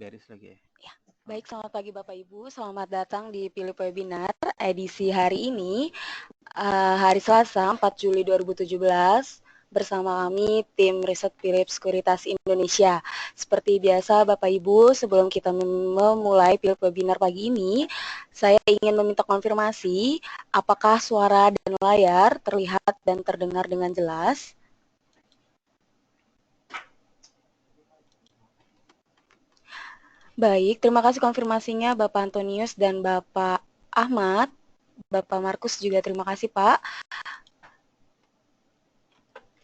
Beres lagi ya. Ya, baik, selamat pagi Bapak Ibu. Selamat datang di Philip Webinar edisi hari ini, hari Selasa 4 Juli 2017 bersama kami tim riset Philip Sekuritas Indonesia. Seperti biasa Bapak Ibu, sebelum kita memulai Philip Webinar pagi ini, saya ingin meminta konfirmasi apakah suara dan layar terlihat dan terdengar dengan jelas. Baik, terima kasih konfirmasinya Bapak Antonius dan Bapak Ahmad. Bapak Markus juga terima kasih Pak.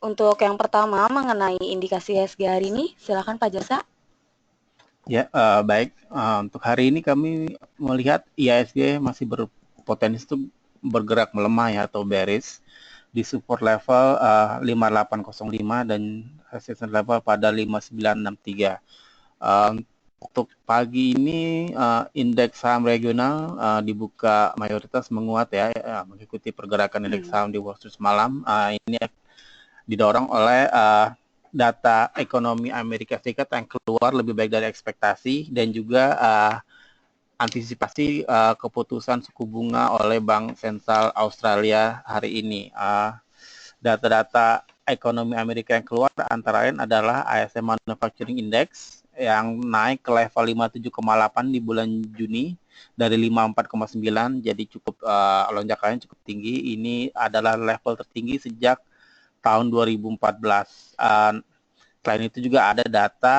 Untuk yang pertama mengenai indikasi IHSG hari ini, silakan Pak Jasa. Ya, baik. Untuk hari ini kami melihat IHSG masih berpotensi untuk bergerak melemah ya atau bearish di support level 5805 dan resistance level pada 5963. Untuk pagi ini indeks saham regional dibuka mayoritas menguat ya, mengikuti pergerakan indeks saham di Wall Street semalam. Ini didorong oleh data ekonomi Amerika Serikat yang keluar lebih baik dari ekspektasi dan juga antisipasi keputusan suku bunga oleh Bank Sentral Australia hari ini. Data-data ekonomi Amerika yang keluar antara lain adalah ISM Manufacturing Index yang naik ke level 57,8 di bulan Juni dari 54,9, jadi cukup lonjakannya cukup tinggi. Ini adalah level tertinggi sejak tahun 2014. Selain itu juga ada data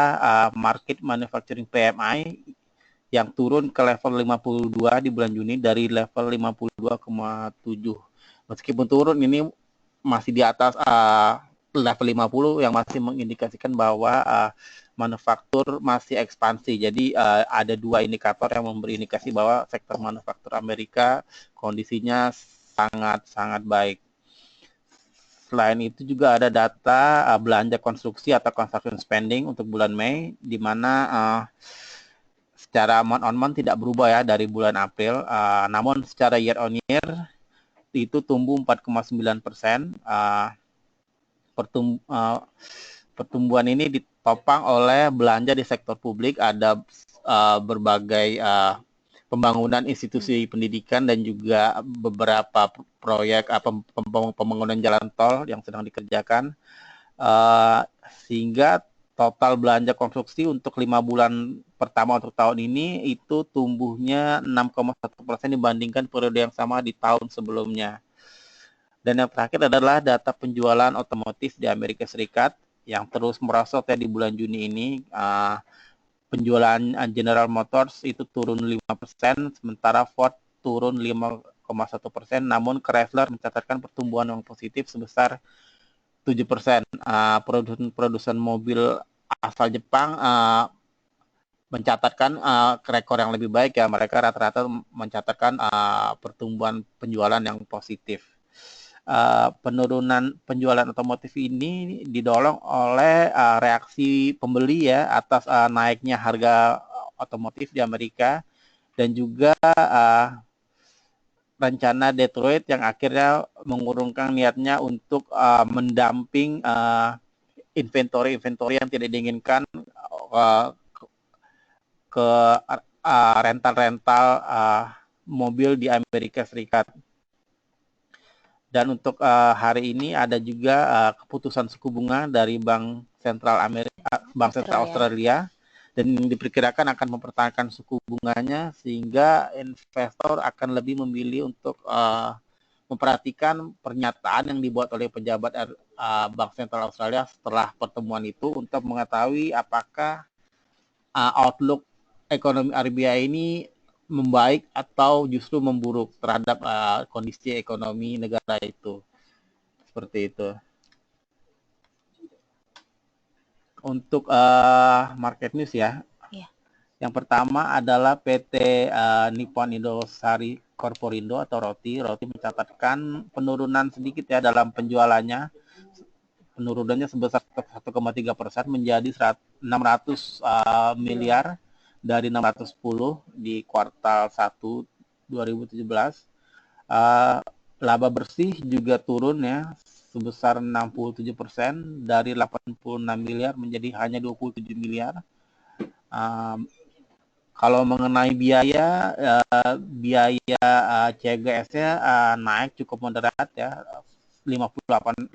market manufacturing PMI yang turun ke level 52 di bulan Juni dari level 52,7. Meskipun turun, ini masih di atas level 50 yang masih mengindikasikan bahwa manufaktur masih ekspansi. Jadi ada dua indikator yang memberi indikasi bahwa sektor manufaktur Amerika kondisinya sangat baik. Selain itu juga ada data belanja konstruksi atau construction spending untuk bulan Mei, di mana secara month on month tidak berubah ya dari bulan April, namun secara year on year itu tumbuh 4,9%. Pertumbuhan ini ditopang oleh belanja di sektor publik, ada berbagai pembangunan institusi pendidikan dan juga beberapa proyek pembangunan jalan tol yang sedang dikerjakan, sehingga total belanja konstruksi untuk 5 bulan pertama untuk tahun ini itu tumbuhnya 6,1% dibandingkan periode yang sama di tahun sebelumnya. Dan yang terakhir adalah data penjualan otomotif di Amerika Serikat yang terus merosot ya di bulan Juni ini. Penjualan General Motors itu turun 5%, sementara Ford turun 5,1%, namun Chrysler mencatatkan pertumbuhan yang positif sebesar 7%. Produsen mobil asal Jepang mencatatkan rekor yang lebih baik ya, mereka rata-rata mencatatkan pertumbuhan penjualan yang positif. Penurunan penjualan otomotif ini didorong oleh reaksi pembeli ya atas naiknya harga otomotif di Amerika dan juga rencana Detroit yang akhirnya mengurungkan niatnya untuk mendamping inventory yang tidak diinginkan ke rental mobil di Amerika Serikat. Dan untuk hari ini ada juga keputusan suku bunga dari Bank Sentral Australia, dan diperkirakan akan mempertahankan suku bunganya sehingga investor akan lebih memilih untuk memperhatikan pernyataan yang dibuat oleh pejabat Bank Sentral Australia setelah pertemuan itu untuk mengetahui apakah outlook ekonomi RBI ini membaik atau justru memburuk terhadap kondisi ekonomi negara itu. Seperti itu. Untuk market news ya. Yang pertama adalah PT Nippon Indosari Corporindo atau ROTI. ROTI mencatatkan penurunan sedikit ya dalam penjualannya. Penurunannya sebesar 1,3% menjadi 600 miliar dari 610 di kuartal 1 2017. Laba bersih juga turun ya sebesar 67% dari 86 miliar menjadi hanya 27 miliar. Kalau mengenai biaya, CGS-nya naik cukup moderat ya, 5,8%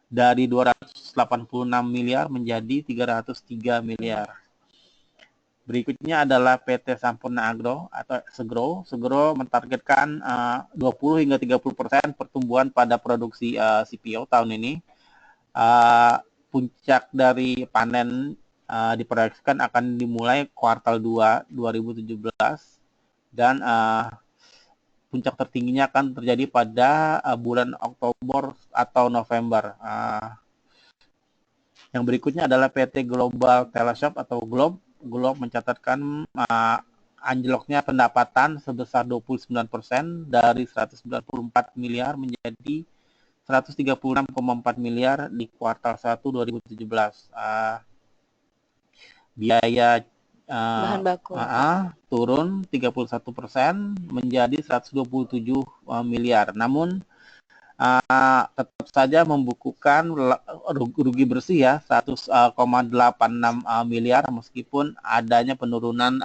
dari 286 miliar menjadi 303 miliar. Berikutnya adalah PT Sampurna Agro atau Segro. Segro mentargetkan 20 hingga 30% pertumbuhan pada produksi CPO tahun ini. Puncak dari panen diproyeksikan akan dimulai kuartal 2 2017 dan puncak tertingginya akan terjadi pada bulan Oktober atau November. Yang berikutnya adalah PT Global Teleshop atau Globe. Globe mencatatkan anjloknya pendapatan sebesar 29% dari 194 miliar menjadi 136,4 miliar di kuartal 1 2017. Biaya Bahan baku. turun 31% menjadi 127 miliar. Namun tetap saja membukukan rugi bersih ya 100,86 miliar meskipun adanya penurunan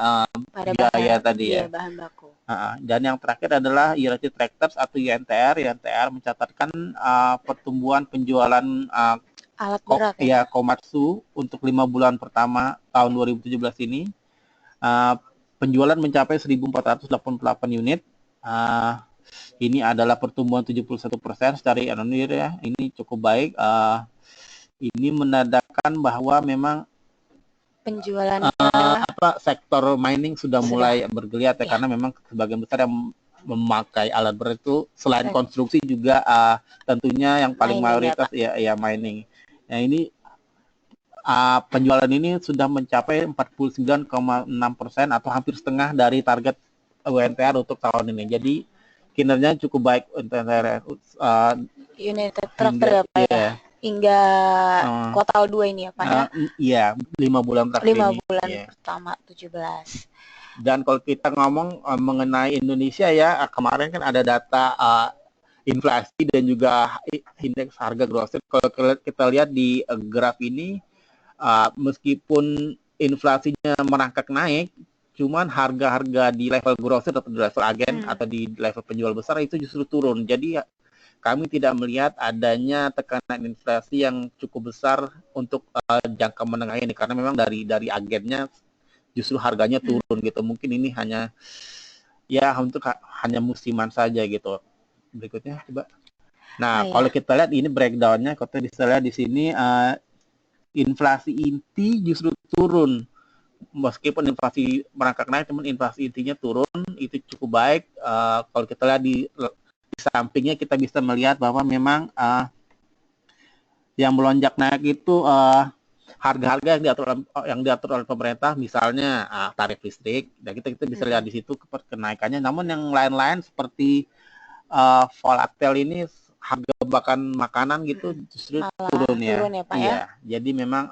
biaya tadi ya. Bahan baku. Dan yang terakhir adalah United Tractors atau UNTR. UNTR mencatatkan pertumbuhan penjualan alat berat ya. Komatsu untuk 5 bulan pertama tahun 2017 ini. Penjualan mencapai 1.488 unit. Ini adalah pertumbuhan 71% secara year-on-year ya. Ini cukup baik. Ini menandakan bahwa memang penjualan sektor mining sudah mulai bergeliat ya, karena memang sebagian besar yang memakai alat berat itu selain konstruksi juga tentunya yang paling mayoritas ya mining. Nah ini penjualan ini sudah mencapai 49,6% atau hampir setengah dari target UNTR untuk tahun ini. Jadi kinerjanya cukup baik UNTR. United Tractor hingga kuartal 2 ini ya Pak ya? Iya, 5 bulan terakhir 5 bulan pertama 17. Dan kalau kita ngomong mengenai Indonesia ya, kemarin kan ada data inflasi dan juga indeks harga grosir. Kalau kita lihat di graf ini, meskipun inflasinya merangkak naik, cuman harga-harga di level grosir atau di level agen atau di level penjual besar itu justru turun. Jadi kami tidak melihat adanya tekanan inflasi yang cukup besar untuk jangka menengah ini, karena memang dari agennya justru harganya turun gitu. Mungkin ini hanya musiman saja gitu. Berikutnya coba. Nah, kalau kita lihat ini breakdown-nya, kita bisa lihat di sini inflasi inti justru turun. Meskipun inflasi merangkak naik, teman inflasi intinya turun, itu cukup baik. Kalau kita lihat di sampingnya kita bisa melihat bahwa memang yang melonjak naik itu harga-harga yang diatur oleh pemerintah, misalnya tarif listrik. Dan kita bisa lihat di situ kenaikannya. Namun yang lain-lain seperti volatil ini, harga bahan makanan gitu justru turun ya Pak ya. Jadi memang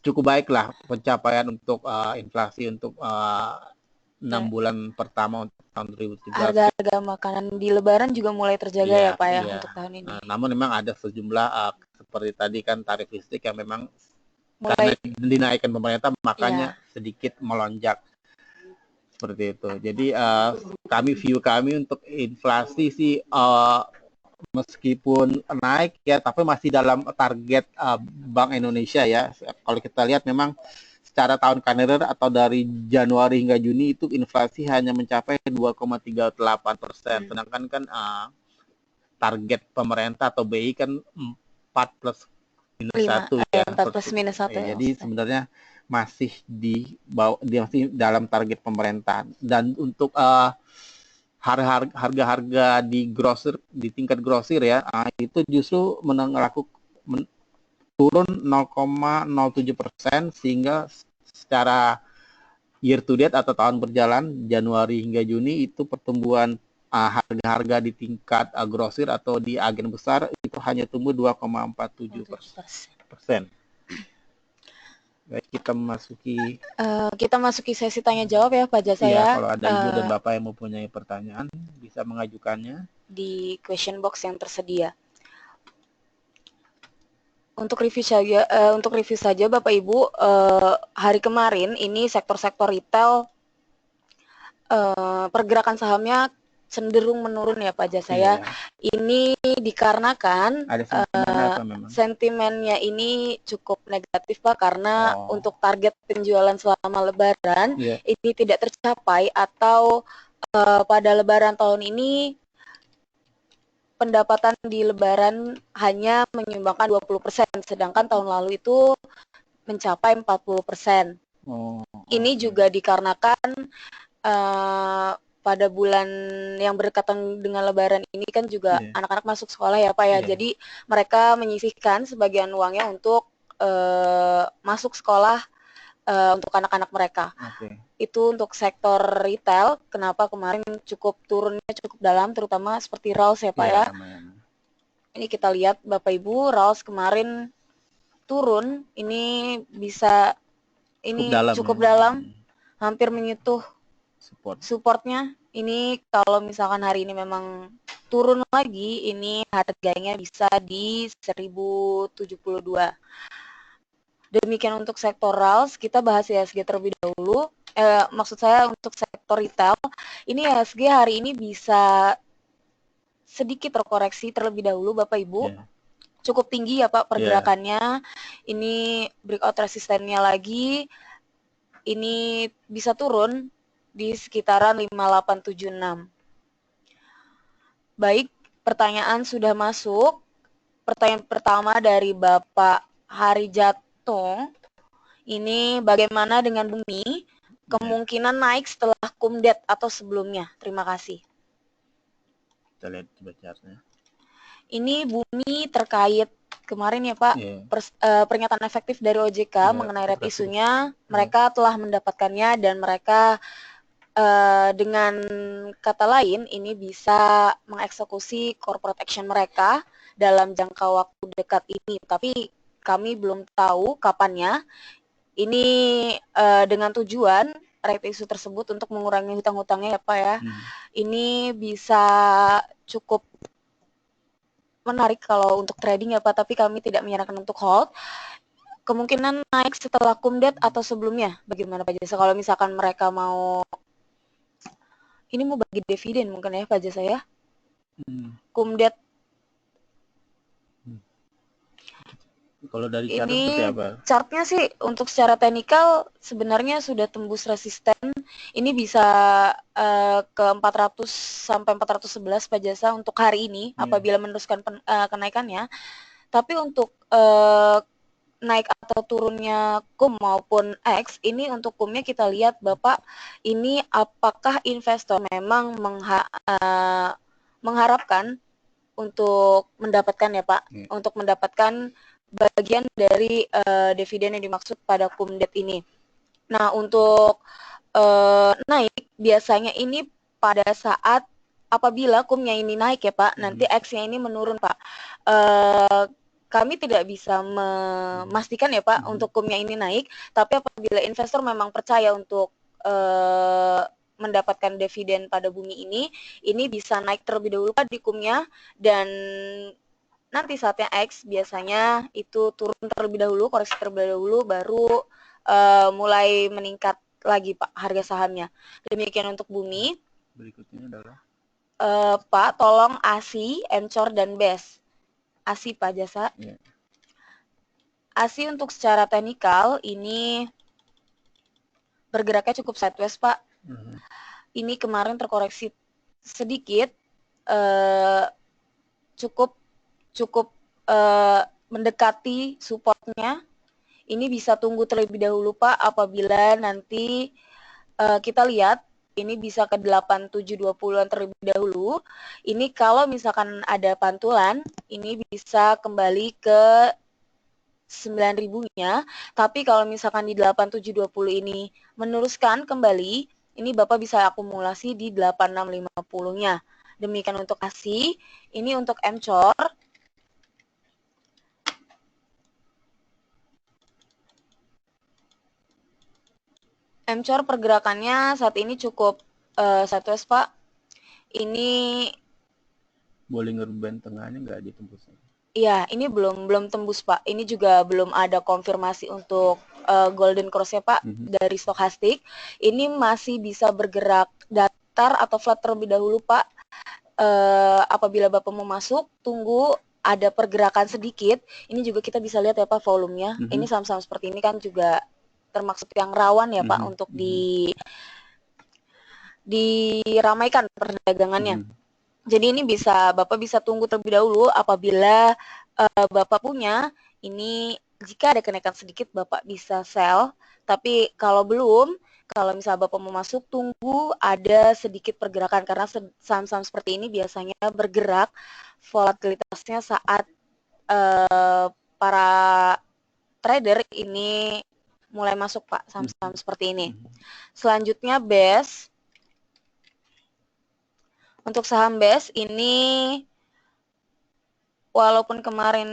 cukup baik lah pencapaian untuk inflasi untuk 6 bulan pertama untuk tahun 2017. Harga-harga makanan di Lebaran juga mulai terjaga ya Pak ya untuk tahun ini. Namun memang ada sejumlah seperti tadi kan tarif listrik yang memang karena dinaikkan pemerintah makanya sedikit melonjak seperti itu. Jadi view kami untuk inflasi sih meskipun naik ya, tapi masih dalam target Bank Indonesia ya. Kalau kita lihat memang secara tahun kalender atau dari Januari hingga Juni itu inflasi hanya mencapai 2,38%. Sedangkan kan target pemerintah atau BI kan 4 plus minus 1 ya. 4 plus minus 1 ya. Jadi sebenarnya masih masih dalam target pemerintah. Dan untuk harga-harga di tingkat grosir ya, itu justru turun 0,07%, sehingga secara year to date atau tahun berjalan Januari hingga Juni itu pertumbuhan harga-harga di tingkat grosir atau di agen besar itu hanya tumbuh 2,47%. Baik, kita masuki sesi tanya jawab ya Pak Jasa ya. Kalau ada Ibu dan Bapak yang mempunyai pertanyaan bisa mengajukannya di question box yang tersedia. Untuk review saja Bapak Ibu, hari kemarin ini sektor-sektor retail pergerakan sahamnya cenderung menurun ya Pak Jasa ya. Iya. Ini dikarenakan Ada sentimen apa memang? sentimennya ini cukup negatif Pak, karena untuk target penjualan selama Lebaran ini tidak tercapai, atau pada Lebaran tahun ini pendapatan di Lebaran hanya menyumbangkan 20%, sedangkan tahun lalu itu mencapai 40%. Ini juga dikarenakan pada bulan yang berdekatan dengan Lebaran ini kan juga anak-anak masuk sekolah ya Pak ya. Jadi mereka menyisihkan sebagian uangnya untuk masuk sekolah untuk anak-anak mereka. Itu untuk sektor retail. Kenapa kemarin turunnya cukup dalam, terutama seperti Raos ya Pak ya. Ini kita lihat Bapak Ibu, Raos kemarin turun, ini bisa cukup dalam, hampir menyentuh supportnya. Ini kalau misalkan hari ini memang turun lagi, ini harganya bisa di 1072. Demikian untuk sektor RALS. Kita bahas IHSG terlebih dahulu. Maksud saya untuk sektor retail, ini IHSG hari ini bisa sedikit terkoreksi terlebih dahulu Bapak Ibu. Cukup tinggi ya Pak pergerakannya. Ini breakout resistennya lagi. Ini bisa turun di sekitaran 5876. Baik, pertanyaan sudah masuk. Pertanyaan pertama dari Bapak Harijatung. Ini bagaimana dengan bumi? Kemungkinan naik setelah kumdet atau sebelumnya? Terima kasih. Kita lihat chartnya. Ini bumi terkait kemarin ya Pak, pernyataan efektif dari OJK mengenai rate isunya. Mereka telah mendapatkannya dan mereka dengan kata lain ini bisa mengeksekusi corporate action mereka dalam jangka waktu dekat ini. Tapi kami belum tahu kapannya. Ini dengan tujuan rate issue tersebut untuk mengurangi hutang-hutangnya ya Pak ya. Ini bisa cukup menarik kalau untuk trading ya Pak, tapi kami tidak menyarankan untuk hold. Kemungkinan naik setelah kumdet atau sebelumnya, bagaimana Pak Jasa? Kalau misalkan mereka mau, ini mau bagi dividen mungkin ya Pak Jasa ya? Kumdet. Kalau dari chart ini seperti apa? Chartnya sih untuk secara teknikal sebenarnya sudah tembus resisten. Ini bisa ke 400 sampai 411 Pak Jasa untuk hari ini apabila meneruskan kenaikannya. Tapi untuk naik atau turunnya KUM maupun X, ini untuk KUM-nya kita lihat Bapak, ini apakah investor memang mengharapkan untuk mendapatkan ya Pak, untuk mendapatkan bagian dari dividen yang dimaksud pada kumdet ini. Nah, untuk naik biasanya ini pada saat apabila kumnya ini naik ya Pak, nanti X-nya ini menurun Pak. Kami tidak bisa memastikan ya Pak untuk kumnya ini naik, tapi apabila investor memang percaya untuk mendapatkan dividen pada bumi ini bisa naik terlebih dahulu Pak di kumnya, dan nanti saatnya X biasanya itu turun terlebih dahulu, koreksi terlebih dahulu, baru mulai meningkat lagi Pak harga sahamnya. Demikian untuk bumi. Berikutnya adalah Pak, tolong ASI, Emcor, dan BES. ASI Pak Jasa. ASI untuk secara teknikal ini bergeraknya cukup sideways Pak. Ini kemarin terkoreksi sedikit, cukup mendekati supportnya. Ini bisa tunggu terlebih dahulu Pak, apabila nanti kita lihat ini bisa ke 8720-an terlebih dahulu. Ini kalau misalkan ada pantulan, ini bisa kembali ke 9.000-nya. Tapi kalau misalkan di 8720 ini meneruskan kembali, ini Bapak bisa akumulasi di 8650-nya. Demikian untuk ASI. Ini untuk Emcor. Emcor pergerakannya saat ini cukup sideways Pak. Ini Bollinger Band tengahnya nggak ditembus. Iya, ini belum tembus, Pak. Ini juga belum ada konfirmasi untuk Golden Cross-nya, Pak, dari Stochastic. Ini masih bisa bergerak datar atau flat terlebih dahulu, Pak. Apabila Bapak mau masuk, tunggu ada pergerakan sedikit. Ini juga kita bisa lihat ya, Pak, volumenya. Ini saham-saham seperti ini kan juga termasuk yang rawan ya, Pak, untuk diramaikan perdagangannya. Jadi ini Bapak bisa tunggu terlebih dahulu apabila Bapak punya, ini jika ada kenaikan sedikit Bapak bisa sell, tapi kalau belum, kalau misalnya Bapak mau masuk, tunggu ada sedikit pergerakan karena saham-saham seperti ini biasanya bergerak volatilitasnya saat para trader ini mulai masuk, Pak, saham-saham seperti ini. Selanjutnya BES. Untuk saham BES ini walaupun kemarin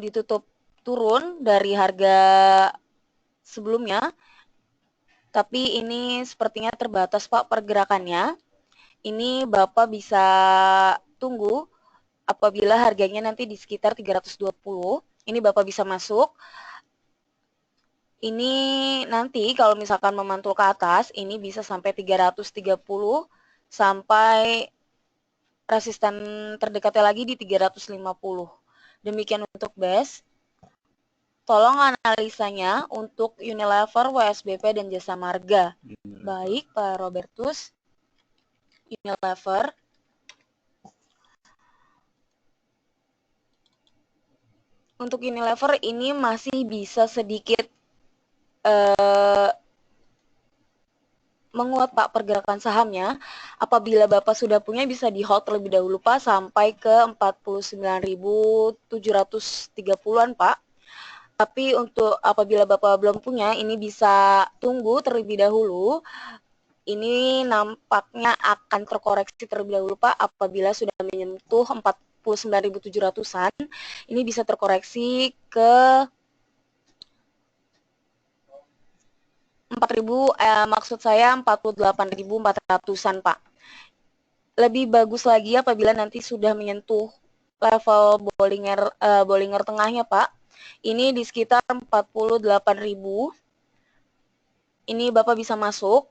ditutup turun dari harga sebelumnya, tapi ini sepertinya terbatas, Pak, pergerakannya. Ini Bapak bisa tunggu apabila harganya nanti di sekitar 320. Ini Bapak bisa masuk. Ini nanti kalau misalkan memantul ke atas, ini bisa sampai 330 sampai resisten terdekatnya lagi di 350. Demikian untuk BES. Tolong analisanya untuk Unilever, WSBP, dan Jasa Marga. Baik, Pak Robertus. Unilever. Untuk Unilever ini masih bisa sedikit menguat, Pak, pergerakan sahamnya. Apabila Bapak sudah punya bisa di hold terlebih dahulu, Pak, sampai ke 49.730-an, Pak. Tapi untuk apabila Bapak belum punya, ini bisa tunggu terlebih dahulu. Ini nampaknya akan terkoreksi terlebih dahulu, Pak, apabila sudah menyentuh 49.700-an. Ini bisa terkoreksi ke 48.400-an, Pak. Lebih bagus lagi apabila nanti sudah menyentuh level Bollinger tengahnya, Pak. Ini di sekitar 48.000. Ini Bapak bisa masuk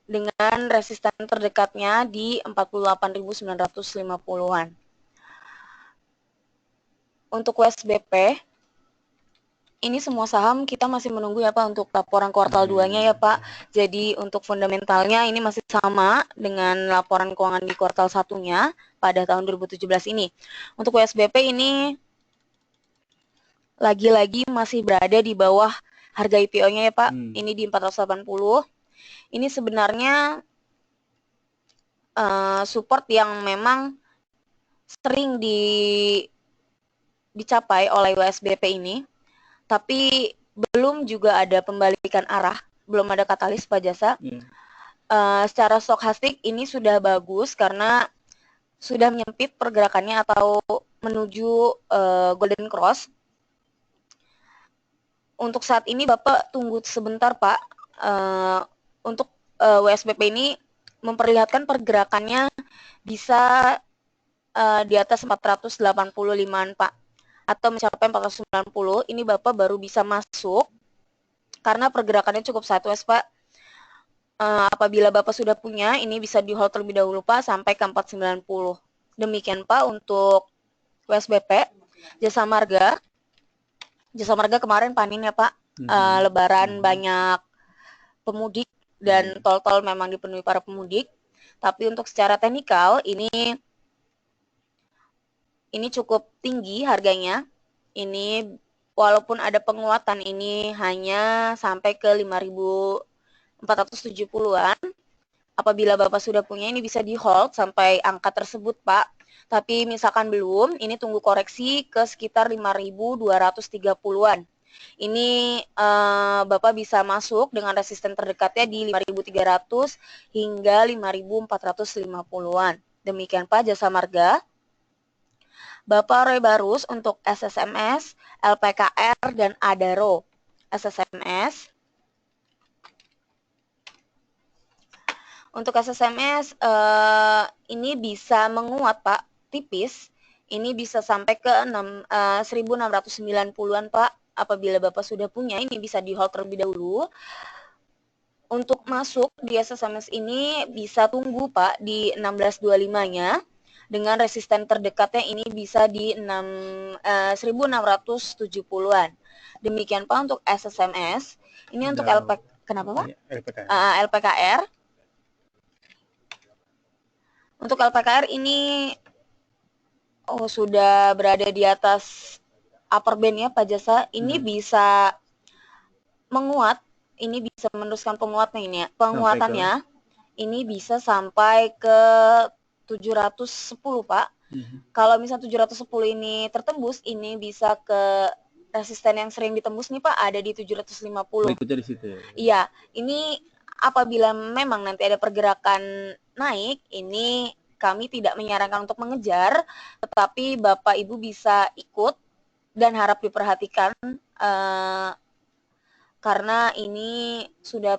dengan resisten terdekatnya di 48.950-an. Untuk WSBP, ini semua saham kita masih menunggu ya, Pak, untuk laporan kuartal 2-nya ya, Pak. Jadi untuk fundamentalnya ini masih sama dengan laporan keuangan di kuartal 1-nya pada tahun 2017 ini. Untuk WSBP ini lagi-lagi masih berada di bawah harga IPO-nya ya, Pak. Ini di 480. Ini sebenarnya support yang memang sering dicapai oleh WSBP ini, tapi belum juga ada pembalikan arah, belum ada katalis, Pak Jasa. Secara stochastik ini sudah bagus karena sudah menyempit pergerakannya atau menuju Golden Cross. Untuk saat ini Bapak tunggu sebentar, Pak. Untuk WSBP ini memperlihatkan pergerakannya bisa di atas 485-an, Pak, atau mencapai 490. Ini Bapak baru bisa masuk karena pergerakannya cukup sideways, Pak. Apabila Bapak sudah punya, ini bisa di hold terlebih dahulu, Pak, sampai ke 490. Demikian, Pak, untuk WSBP. Jasa Marga kemarin panen ya, Pak. Lebaran banyak pemudik dan tol-tol memang dipenuhi para pemudik. Tapi untuk secara teknikal ini cukup tinggi harganya. Ini walaupun ada penguatan ini hanya sampai ke 5.470-an. Apabila Bapak sudah punya ini bisa di hold sampai angka tersebut, Pak. Tapi misalkan belum, ini tunggu koreksi ke sekitar 5.230-an. Ini Bapak bisa masuk dengan resisten terdekatnya di 5.300 hingga 5.450-an. Demikian, Pak, Jasa Marga. Bapak Roy Barus untuk SSMS, LPKR, dan Adaro. SSMS. Untuk SSMS ini bisa menguat, Pak, tipis. Ini bisa sampai ke 1690-an Pak. Apabila Bapak sudah punya, ini bisa di hold terlebih dahulu. Untuk masuk di SSMS ini bisa tunggu Pak di 1625-nya. Dengan resisten terdekatnya ini bisa di 1670-an. Demikian Pak untuk SSMS. Ini untuk kenapa Pak? LPKR. Untuk LPKR ini sudah berada di atas upper band ya Pak Jasa. Ini bisa menguat, ini bisa meneruskan penguatannya. Ini bisa sampai ke 710 Pak. Kalau misalnya 710 ini tertembus, ini bisa ke resisten yang sering ditembus nih Pak, ada di 750. Berikutnya di situ. Iya, ini apabila memang nanti ada pergerakan naik, ini kami tidak menyarankan untuk mengejar, tetapi Bapak Ibu bisa ikut dan harap diperhatikan karena ini sudah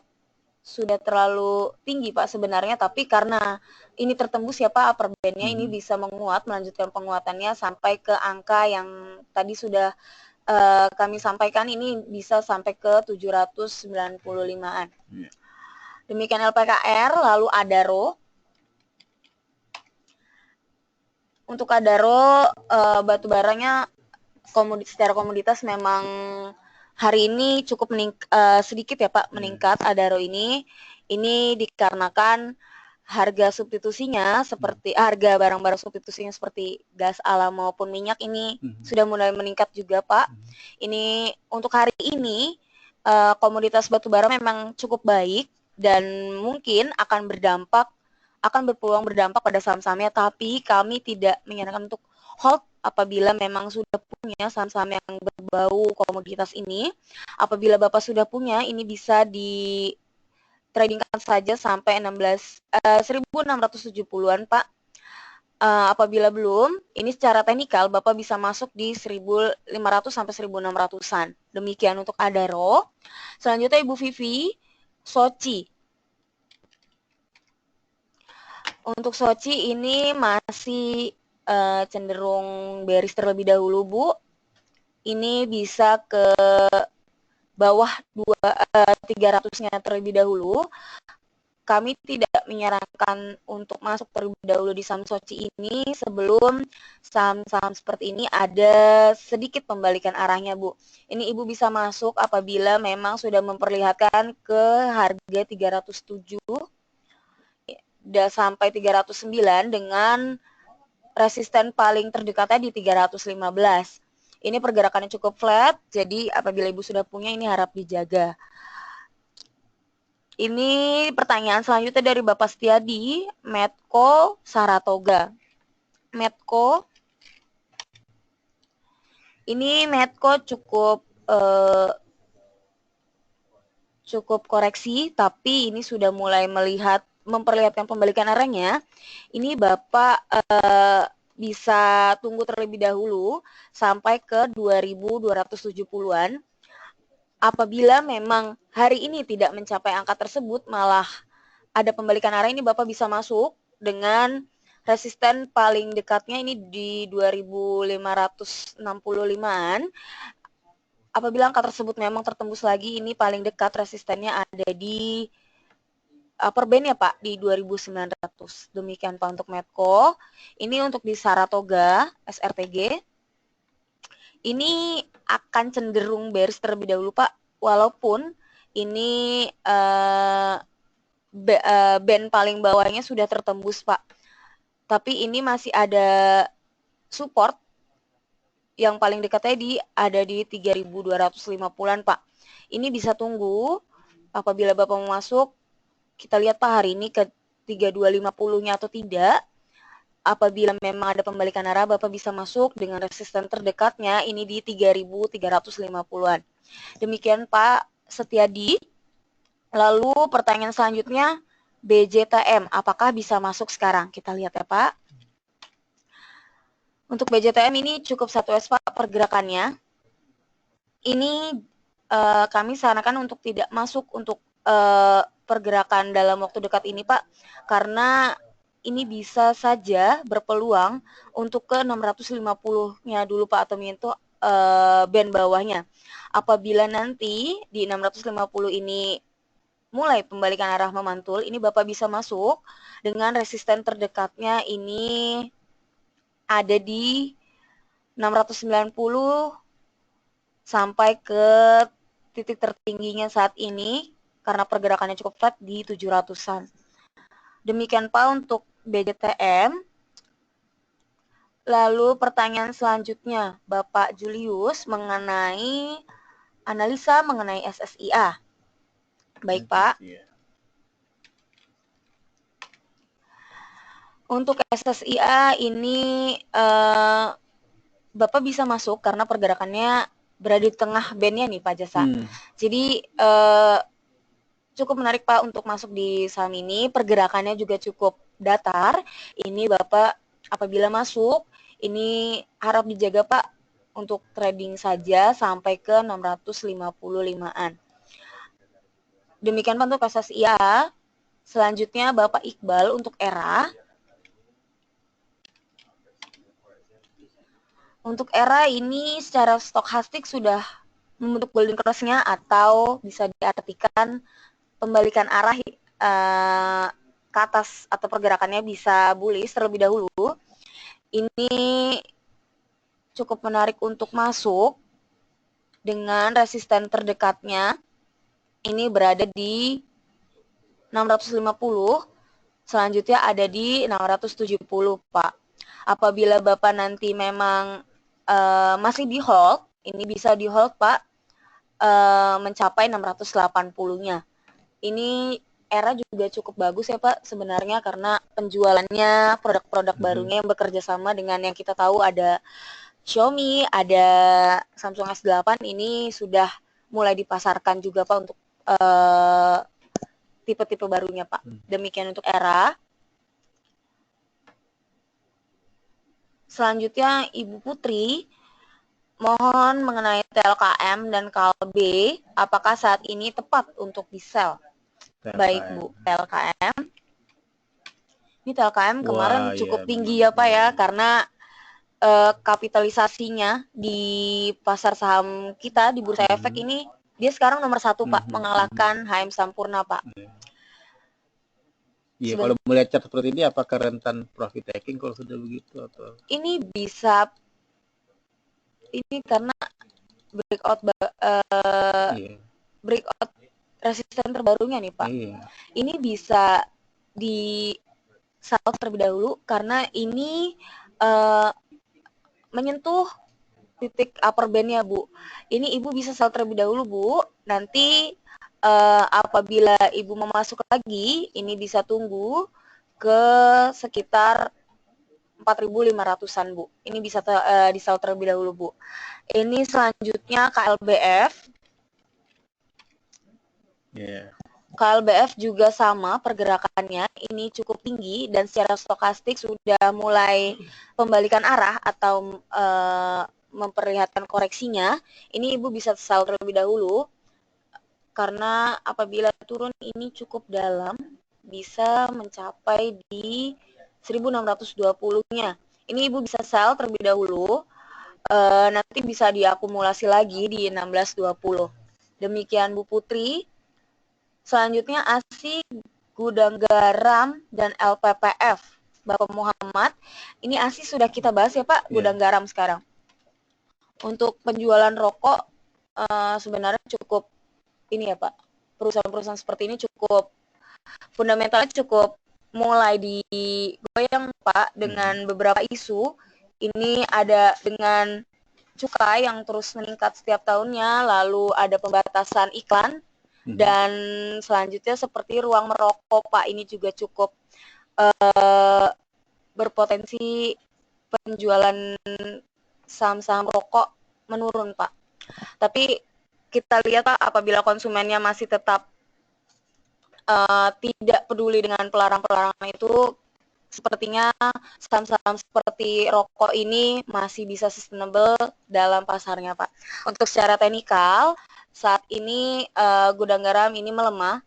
terlalu tinggi Pak sebenarnya, tapi karena ini tertembus ya Pak upper band-nya, ini bisa menguat, melanjutkan penguatannya sampai ke angka yang tadi sudah kami sampaikan, ini bisa sampai ke 795-an. Demikian LPKR. Lalu Adaro. Untuk Adaro batu baranya secara komoditas memang hari ini cukup sedikit ya Pak meningkat Adaro ini. Ini dikarenakan harga substitusinya seperti harga barang-barang substitusinya seperti gas alam maupun minyak ini sudah mulai meningkat juga Pak. Ini untuk hari ini komoditas batubara memang cukup baik dan mungkin akan berpeluang berdampak pada saham-sahamnya, tapi kami tidak menyarankan untuk hold apabila memang sudah punya saham-saham yang berbau komoditas ini. Apabila Bapak sudah punya, ini bisa di tradingkan saja sampai 1670-an Pak. Apabila belum, ini secara teknikal Bapak bisa masuk di 1500 sampai 1600-an. Demikian untuk Adaro. Selanjutnya Ibu Vivi, Soci. Untuk Soci ini masih cenderung bearish terlebih dahulu Bu. Ini bisa ke bawah 300-nya terlebih dahulu. Kami tidak menyarankan untuk masuk terlebih dahulu di saham Soci ini sebelum saham-saham seperti ini ada sedikit pembalikan arahnya Bu. Ini Ibu bisa masuk apabila memang sudah memperlihatkan ke harga 307 sampai 309 dengan resisten paling terdekatnya di 315. Ini pergerakannya cukup flat, jadi apabila Ibu sudah punya ini harap dijaga. Ini pertanyaan selanjutnya dari Bapak Setiadi, Medco Saratoga. Medco, ini Medco cukup koreksi, tapi ini sudah mulai memperlihatkan pembalikan arahnya. Ini Bapak bisa tunggu terlebih dahulu sampai ke 2270-an. Apabila memang hari ini tidak mencapai angka tersebut, malah ada pembalikan arah, ini Bapak bisa masuk dengan resisten paling dekatnya ini di 2565-an. Apabila angka tersebut memang tertembus lagi, ini paling dekat resistennya ada di upper band ya Pak, di 2900. Demikian Pak untuk Medco. Ini untuk di Saratoga, SRTG. Ini akan cenderung bearish terlebih dahulu Pak, walaupun ini band paling bawahnya sudah tertembus Pak. Tapi ini masih ada support yang paling dekatnya ada di 3250-an Pak. Ini bisa tunggu apabila Bapak mau masuk, kita lihat Pak hari ini ke 3250-nya atau tidak. Apabila memang ada pembalikan arah, Bapak bisa masuk dengan resisten terdekatnya ini di 3350-an. Demikian Pak Setiadi. Lalu pertanyaan selanjutnya, BJTM, apakah bisa masuk sekarang? Kita lihat ya Pak. Untuk BJTM ini cukup 1S Pak pergerakannya. Ini kami sarankan untuk tidak masuk untuk pergerakan dalam waktu dekat ini Pak, karena ini bisa saja berpeluang untuk ke 650-nya dulu Pak, atau menyentuh band bawahnya. Apabila nanti di 650 ini mulai pembalikan arah memantul, ini Bapak bisa masuk dengan resisten terdekatnya ini ada di 690 sampai ke titik tertingginya saat ini karena pergerakannya cukup flat di 700-an. Demikian Pak untuk BGTM. Lalu pertanyaan selanjutnya Bapak Julius mengenai analisa mengenai SSIA. Baik Pak. Untuk SSIA ini Bapak bisa masuk karena pergerakannya berada di tengah bandnya nih Pak Jasa. Jadi cukup menarik Pak untuk masuk di saham ini. Pergerakannya juga cukup datar. Ini Bapak apabila masuk, ini harap dijaga Pak untuk trading saja sampai ke 655-an. Demikian Pak untuk SSIA. Selanjutnya Bapak Iqbal untuk ERA. Untuk ERA ini secara stokastik sudah membentuk golden cross-nya atau bisa diartikan pembalikan arah ke atas atau pergerakannya bisa bullish terlebih dahulu. Ini cukup menarik untuk masuk dengan resisten terdekatnya ini berada di 650, selanjutnya ada di 670 Pak. Apabila Bapak nanti memang masih di hold, ini bisa di hold Pak mencapai 680-nya. Ini ERA juga cukup bagus ya Pak sebenarnya karena penjualannya produk-produk barunya yang bekerja sama dengan yang kita tahu ada Xiaomi, ada Samsung S8 ini sudah mulai dipasarkan juga Pak untuk tipe-tipe barunya Pak. Demikian untuk ERA. Selanjutnya Ibu Putri mohon mengenai TLKM dan KLB, apakah saat ini tepat untuk di-sell? Baik Bu, TLKM. Ini TLKM kemarin cukup tinggi ya Pak ya, karena kapitalisasinya di pasar saham kita di Bursa Efek ini dia sekarang nomor 1 Pak, mengalahkan HM Sampurna Pak. Iya, kalau melihat chart seperti ini apakah rentan profit taking kalau sudah begitu atau? Ini bisa, ini karena breakout resisten terbarunya nih Pak. Ini bisa di sell terlebih dahulu karena ini menyentuh titik upper bandnya Bu. Ini Ibu bisa sell terlebih dahulu Bu. Nanti apabila Ibu mau masuk lagi, ini bisa tunggu ke sekitar 4.500-an Bu. Ini bisa di sell terlebih dahulu Bu. Ini selanjutnya KLBF. KLBF juga sama pergerakannya, ini cukup tinggi dan secara stokastik sudah mulai pembalikan arah atau memperlihatkan koreksinya. Ini Ibu bisa sell terlebih dahulu karena apabila turun ini cukup dalam, bisa mencapai di 1620-nya. Ini Ibu bisa sell terlebih dahulu, nanti bisa diakumulasi lagi di 1620. Demikian Bu Putri. Selanjutnya ASI, Gudang Garam, dan LPPF. Bapak Muhammad, ini ASI sudah kita bahas ya Pak, Gudang Garam sekarang. Untuk penjualan rokok sebenarnya cukup ini ya Pak, perusahaan-perusahaan seperti ini cukup fundamentalnya cukup mulai digoyang Pak dengan beberapa isu. Ini ada dengan cukai yang terus meningkat setiap tahunnya, lalu ada pembatasan iklan, dan selanjutnya seperti ruang merokok Pak, ini juga cukup berpotensi penjualan saham-saham rokok menurun Pak. Tapi kita lihat Pak, apabila konsumennya masih tetap tidak peduli dengan pelarangan-pelarangan itu, sepertinya saham-saham seperti rokok ini masih bisa sustainable dalam pasarnya Pak. Untuk secara teknikal, saat ini Gudang Garam ini melemah.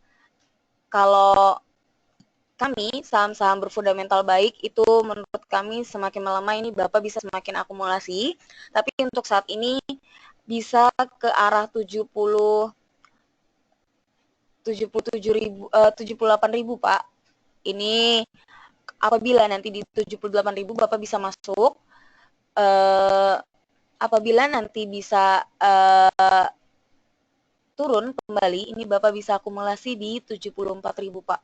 Kalau kami, saham-saham berfundamental baik itu menurut kami semakin melemah, ini Bapak bisa semakin akumulasi. Tapi untuk saat ini bisa ke arah 78.000 Pak. Ini apabila nanti di 78.000 Bapak bisa masuk, apabila nanti bisa turun kembali, ini Bapak bisa akumulasi di 74.000 Pak.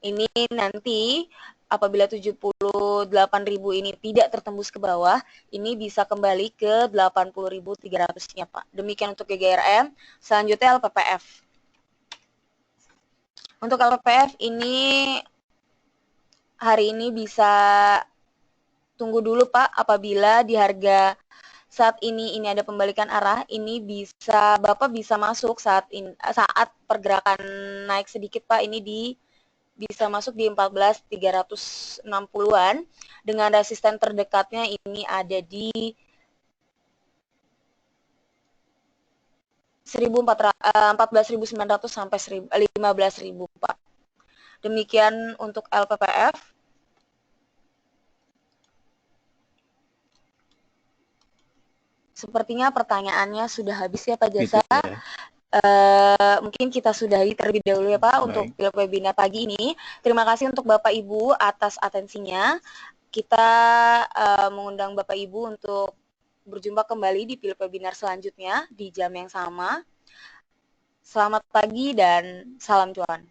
Ini nanti apabila 78.000 ini tidak tertembus ke bawah, ini bisa kembali ke 80.300-nya Pak. Demikian untuk GGRM. Selanjutnya LPPF. Untuk LPPF ini hari ini bisa tunggu dulu Pak, apabila di harga saat ini ada pembalikan arah, ini bisa Bapak bisa masuk saat pergerakan naik sedikit Pak, ini bisa masuk di 14.360-an dengan resisten terdekatnya ini ada di 14.900 sampai 15.000 Pak. Demikian untuk LPPF. Sepertinya pertanyaannya sudah habis ya Pak Jasa. Gitu ya. Mungkin kita sudahi terlebih dahulu ya Pak. Baik. Untuk webinar pagi ini. Terima kasih untuk Bapak Ibu atas atensinya. Kita mengundang Bapak Ibu untuk berjumpa kembali di webinar selanjutnya di jam yang sama. Selamat pagi dan salam cuan.